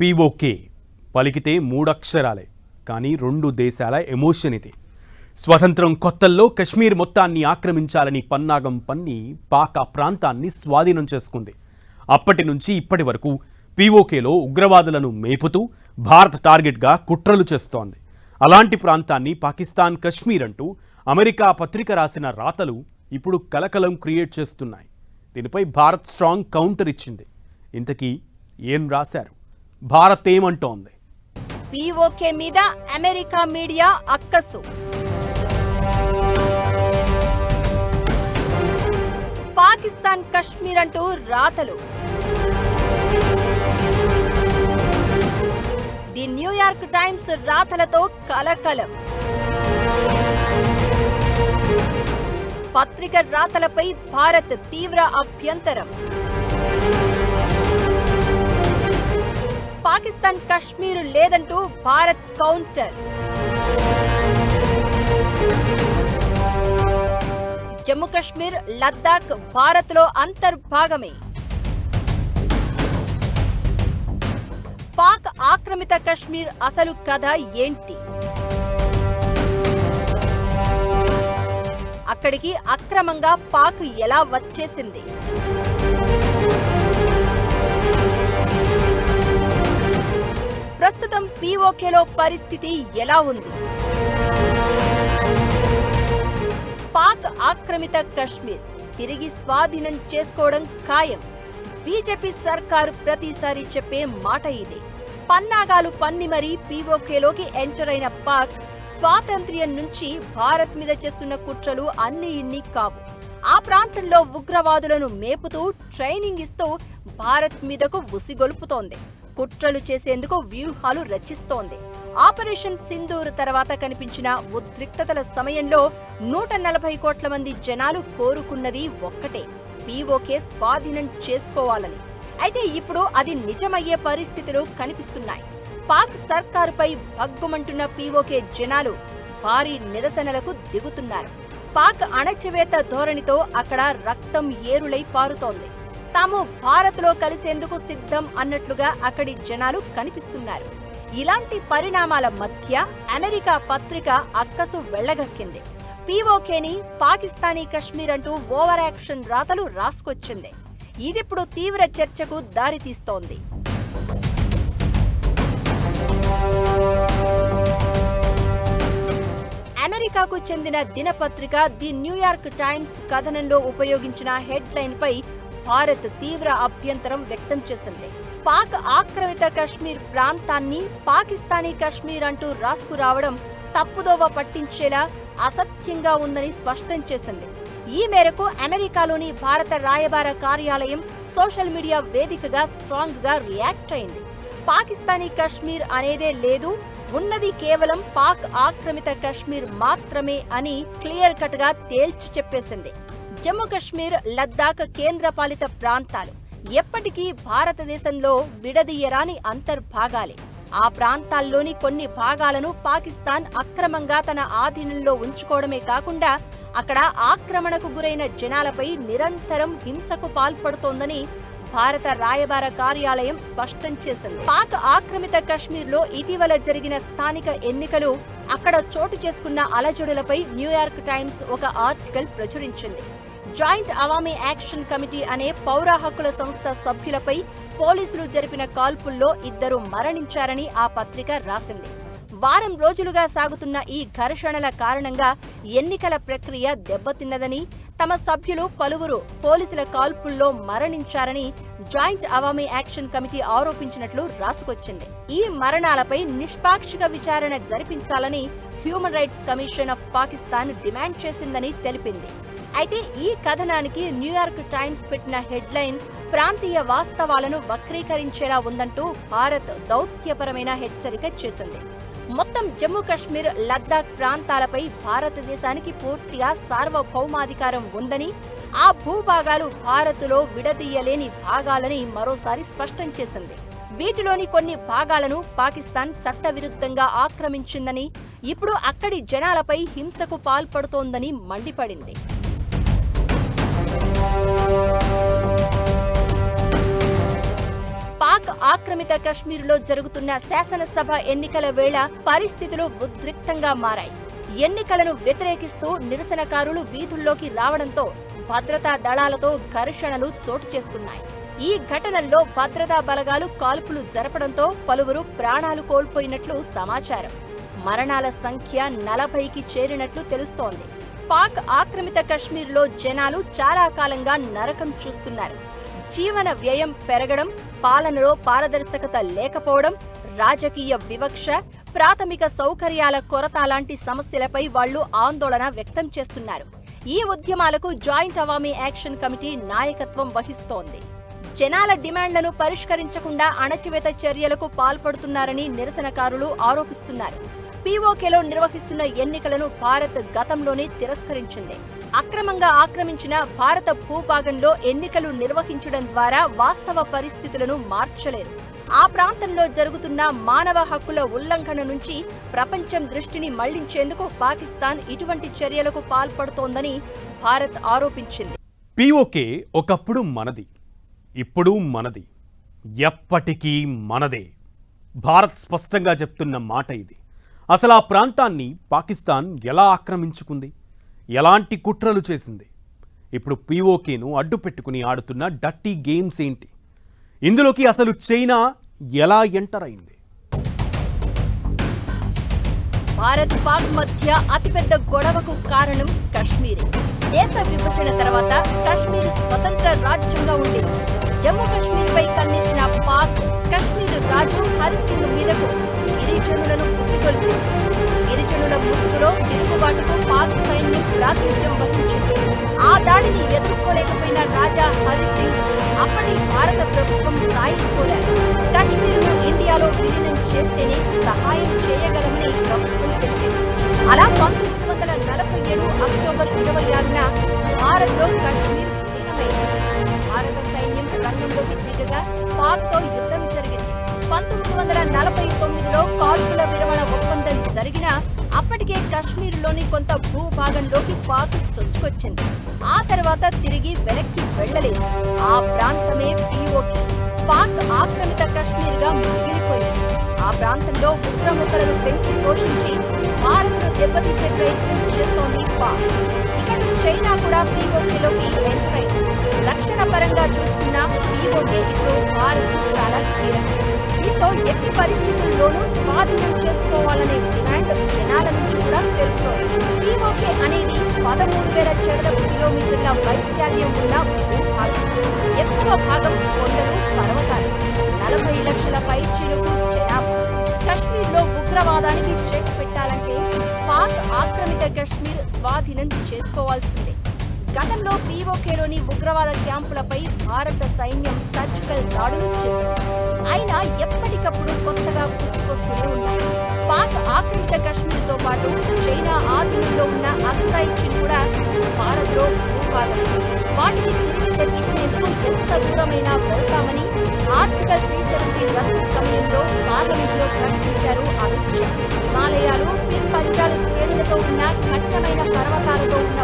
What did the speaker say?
PoK పలికితే మూడక్షరాలే, కానీ రెండు దేశాల ఎమోషన్ ఇది. స్వతంత్రం కొత్తల్లో కశ్మీర్ మొత్తాన్ని ఆక్రమించాలని పన్నాగం పన్ని పాక్ ఆ ప్రాంతాన్ని స్వాధీనం చేసుకుంది. అప్పటి నుంచి ఇప్పటి వరకు పీఓకేలో ఉగ్రవాదులను మేపుతూ భారత్ టార్గెట్గా కుట్రలు చేస్తోంది. అలాంటి ప్రాంతాన్ని పాకిస్తాన్ కశ్మీర్ అంటూ అమెరికా పత్రిక రాసిన రాతలు ఇప్పుడు కలకలం క్రియేట్ చేస్తున్నాయి. దీనిపై భారత్ స్ట్రాంగ్ కౌంటర్ ఇచ్చింది. ఇంతకీ ఏం రాశారు? భారత్ ఏమంటోంది? పీఓకే మీద అమెరికా మీడియా అక్కసు. పాకిస్తాన్ కశ్మీర్ అంటూ రాతలు. ది న్యూయార్క్ టైమ్స్ రాతలతో కలకలం. పత్రిక రాతలపై భారత్ తీవ్ర అభ్యంతరం. పాకిస్తాన్ కశ్మీర్ లేదంటూ భారత్ కౌంటర్. జమ్మూ కశ్మీర్, లద్దాఖ్ భారత్లో అంతర్భాగమే. పాక్ ఆక్రమిత కశ్మీర్ అసలు కథ ఏంటి? అక్కడికి అక్రమంగా పాక్ ఎలా వచ్చేసింది? ప్రస్తుతం పీఓకేలో పరిస్థితి ఎలా ఉంది? పాక్ ఆక్రమిత కశ్మీర్ తిరిగి స్వాధీనం చేసుకోవడం ఖాయం. బీజేపీ సర్కారు ప్రతిసారి చెప్పే మాట ఇదే. పన్నాగాలు పన్ని మరీ పీఓకేలోకి ఎంటర్ అయిన పాక్ స్వాతంత్ర్యం నుంచి భారత్ మీద చేస్తున్న కుట్రలు అన్ని ఇన్ని కావు. ఆ ప్రాంతంలో ఉగ్రవాదులను మేపుతూ ట్రైనింగ్ ఇస్తూ భారత్ మీదకు ఉసిగొల్పుతోంది. కుట్రలు చేసేందుకు వ్యూహాలు రచిస్తోంది. ఆపరేషన్ సింధూర్ తర్వాత కనిపించిన ఉద్రిక్తతల సమయంలో 140 కోట్ల మంది జనాలు కోరుకున్నది ఒక్కటే, పీఓకే స్వాధీనం చేసుకోవాలని. అయితే ఇప్పుడు అది నిజమయ్యే పరిస్థితులు కనిపిస్తున్నాయి. పాక్ సర్కారుపై భగ్గుమంటున్న పీఓకే జనాలు భారీ నిరసనలకు దిగుతున్నారు. పాక్ అణచివేత ధోరణితో అక్కడ రక్తం ఏరులై పారుతోంది. తాము భారత్లో కలిసేందుకు సిద్ధం అన్నట్లుగా అక్కడి జనాలు కనిపిస్తున్నారు. ఇలాంటి పరిణామాల మధ్య అమెరికా పత్రిక అక్కసు వెళ్లగక్కింది. పీఓకేని పాకిస్తానీ కశ్మీర్ అంటూ ఓవర్ యాక్షన్ రాతలు రాసుకొచ్చింది. ఇదిప్పుడు తీవ్ర చర్చకు దారితీస్తోంది. అమెరికాకు చెందిన దినపత్రిక ది న్యూయార్క్ టైమ్స్ కథనంలో ఉపయోగించిన హెడ్లైన్ పై భారత్ తీవ్ర అభ్యంతరం వ్యక్తం చేసింది. పాక్ ఆక్రమిత కశ్మీర్ ప్రాంతాన్ని పాకిస్తానీ కశ్మీర్ అంటూ రాసుకురావడం తప్పుదోవ పట్టించేలా అసత్యంగా ఉందని స్పష్టం చేసింది. ఈ మేరకు అమెరికాలోని భారత రాయబార కార్యాలయం సోషల్ మీడియా వేదికగా స్ట్రాంగ్ గా రియాక్ట్ అయింది. పాకిస్తానీ కశ్మీర్ అనేదే లేదు, ఉన్నది కేవలం పాక్ ఆక్రమిత కశ్మీర్ మాత్రమే అని క్లియర్ కట్ గా తేల్చి చెప్పేసింది. జమ్మూ కశ్మీర్, లద్దాఖ్ కేంద్రపాలిత ప్రాంతాలు ఎప్పటికీ భారతదేశంలో విడదీయరాని అంతర్భాగాలే. ఆ ప్రాంతాల్లోని కొన్ని భాగాలను పాకిస్తాన్ అక్రమంగా తన ఆధీనంలో ఉంచుకోవడమే కాకుండా అక్కడ ఆక్రమణకు గురైన జనాలపై నిరంతరం హింసకు పాల్పడుతోందని భారత రాయబార కార్యాలయం స్పష్టం చేసింది. పాక్ ఆక్రమిత కశ్మీర్లో ఇటీవల జరిగిన స్థానిక ఎన్నికలు, అక్కడ చోటు చేసుకున్న అలజడులపై న్యూయార్క్ టైమ్స్ ఒక ఆర్టికల్ ప్రచురించింది. జాయింట్ అవామీ యాక్షన్ కమిటీ అనే పౌర హక్కుల సంస్థ సభ్యులపై పోలీసులు జరిపిన కాల్పుల్లో 2 మరణించారని ఆ పత్రిక రాసింది. వారం రోజులుగా సాగుతున్న ఈ ఘర్షణల కారణంగా ఎన్నికల ప్రక్రియ దెబ్బతిన్నదని, తమ సభ్యులు పలువురు పోలీసుల కాల్పుల్లో మరణించారని జాయింట్ అవామీ యాక్షన్ కమిటీ ఆరోపించినట్లు రాసుకొచ్చింది. ఈ మరణాలపై నిష్పాక్షిక విచారణ జరిపించాలని human rights commission of Pakistan demand చేసిందని తెలిపింది. అయితే ఈ కథనానికి న్యూయార్క్ టైమ్స్ పెట్టిన హెడ్లైన్ ప్రాంతీయ వాస్తవాలను వక్రీకరించేలా ఉందంటూ భారత్ దౌత్యపరమైన హెచ్చరిక చేసింది. మొత్తం జమ్మూ కశ్మీర్, లద్దాఖ్ ప్రాంతాలపై భారతదేశానికి పూర్తిగా సార్వభౌమాధికారం ఉందని, ఆ భూభాగాలు భారత్లో విడదీయలేని భాగాలని మరోసారి స్పష్టం చేసింది. వీటిలోని కొన్ని భాగాలను పాకిస్తాన్ చట్టవిరుద్ధంగా ఆక్రమించిందని, ఇప్పుడు అక్కడి జనాలపై హింసకు పాల్పడుతోందని మండిపడింది. పాక్ ఆక్రమిత కశ్మీర్లో జరుగుతున్న శాసనసభ ఎన్నికల వేళ పరిస్థితులు ఉద్రిక్తంగా మారాయి. ఎన్నికలను వ్యతిరేకిస్తూ నిరసనకారులు వీధుల్లోకి రావడంతో భద్రతా దళాలతో ఘర్షణలు చోటు చేసుకున్నాయి. ఈ ఘటనల్లో భద్రతా బలగాలు కాల్పులు జరపడంతో పలువురు ప్రాణాలు కోల్పోయినట్లు సమాచారం. మరణాల సంఖ్య 40కి చేరినట్లు తెలుస్తోంది. పాక్ ఆక్రమిత కశ్మీర్లో జనాలు చాలా కాలంగా నరకం చూస్తున్నారు. జీవన వ్యయం పెరగడం, పాలనలో పారదర్శకత లేకపోవడం, రాజకీయ వివక్ష, ప్రాథమిక సౌకర్యాల కొరత లాంటి సమస్యలపై వాళ్లు ఆందోళన వ్యక్తం చేస్తున్నారు. ఈ ఉద్యమాలకు జాయింట్ అవామీ యాక్షన్ కమిటీ నాయకత్వం వహిస్తోంది. జనాల డిమాండ్లను పరిష్కరించకుండా అణచివేత చర్యలకు పాల్పడుతున్నారని నిరసనకారులు ఆరోపిస్తున్నారు. పీఓకేలో నిర్వహిస్తున్న ఎన్నికలను భారత్ గతంలోనే తిరస్కరించింది. అక్రమంగా ఆక్రమించిన భారత భూభాగంలో ఎన్నికలు నిర్వహించడం ద్వారా వాస్తవ పరిస్థితులను మార్చలేరు. ఆ ప్రాంతంలో జరుగుతున్న మానవ హక్కుల ఉల్లంఘన నుంచి ప్రపంచం దృష్టిని మళ్లించేందుకు పాకిస్తాన్ ఇటువంటి చర్యలకు పాల్పడుతోందని భారత్ ఆరోపించింది. పీఓకే ఒకప్పుడు మనది, ఇప్పుడు మనది, ఎప్పటికీ మనదే. భారత్ స్పష్టంగా చెప్తున్న మాట ఇది. అసలు ఆ ప్రాంతాన్ని పాకిస్తాన్ ఎలా ఆక్రమించుకుంది, ఎలాంటి కుట్రలు చేసింది? ఇప్పుడు పీఓకేను అడ్డు పెట్టుకుని ఆడుతున్న డర్టీ గేమ్స్ ఏంటి? ఇందులోకి అసలు చైనా ఎలా ఎంటర్ అయింది? భారత్ పాక్ మధ్య అతిపెద్ద గొడవకు కారణం కశ్మీర్. దేశ విభజన తర్వాత కశ్మీర్ స్వతంత్ర రాజ్యంగా ఉండేది. జమ్మూ కాశ్మీర్పై కన్నెత్తిన పాక్ కశ్మీర్ రాజు హరిసింగ్ మీదకు గిరిజనులను ఉసిగొల్పింది. గిరిజనుల ముసుగులో తిరుగుబాటుకు పాక్ సైన్యం ప్రాతినిధ్యం వహించింది. ఆ దాడిని ఎదుర్కోలేకపోయిన రాజా హరిసింగ్ అప్పటి భారత ప్రభుత్వం సాయం కోరారు. కశ్మీర్ను ఇండియాలో విలీనం చేస్తేనే సహాయం చేయగలమని ప్రభుత్వం తెలిపింది. అలా 1947 అక్టోబర్ 26న భారత్లో కశ్మీర్ విలీనమైంది. భారత సైన్యం రంగంలోకి దిగగా పాక్తో యుద్ధం జరిగింది. 1949లో కాల్పుల విరమణ ఒప్పందం జరిగినా అప్పటికే కశ్మీర్లోని కొంత భూభాగంలోకి పాక్ చొచ్చుకొచ్చింది. ఆ తర్వాత తిరిగి వెనక్కి వెళ్లలేదు. ఆ ప్రాంతమే పీఓకే, పాక్ ఆక్రమిత కశ్మీర్గా మిగిలిపోయింది. ఆ ప్రాంతంలో ఉగ్రముఖలను పెంచి పోషించి భారత్ను దెబ్బతీసే ప్రయత్నం చేస్తోంది పాక్. ఇక్కడ చైనా కూడా పీఓకేలోకి ఎంటర్ అయింది. రక్షణ పరంగా చూసుకున్న పీఓకే ఇప్పుడు భారత్ చాలా కీలకం. దీంతో ఎట్టి పరిస్థితుల్లోనూ స్వాధీనం చేసుకోవాలనే డిమాండ్ జనాల నుంచి కూడా తెలుస్తోంది. పీఓకే అనేది 13,000 చదరపు కిలోమీటర్ల వైశాల్యం ఉన్న భూభాగం. ఎక్కువ భాగం కొండలు, పర్వతాలు, 40 లక్షల పైచిలుకు జనాభా. కశ్మీర్లో ఉగ్రవాదానికి చెక్ పెట్టాలంటే పాక్ ఆక్రమిత కశ్మీర్ స్వాధీనం చేసుకోవాల్సిందే. గతంలో పీఓకేలోని ఉగ్రవాద క్యాంపులపై భారత సైన్యం సర్జికల్ దాడులు చేసింది. అయినా ఎప్పటికప్పుడు కొత్తగా పుట్టుకొస్తూనే ఉన్నాయి. పాక్ ఆక్రమిత కశ్మీర్తో పాటు చైనా ఆధీనంలో ఉన్న అక్సాయ్ చిన్ కూడా భారత్లో భూభాగం. వాటిని తిరిగి తెచ్చుకునేందుకు ఎంత దూరమైనా వెళ్తామని ఆర్టికల్ 370 రద్దు సమయంలో పార్లమెంట్లో ప్రకటించారు అమిత్ షా. హిమాలయాలు, పీర్ పంజాల్ శ్రేణులతో ఉన్న కఠినమైన పర్వతాలతో ఉన్న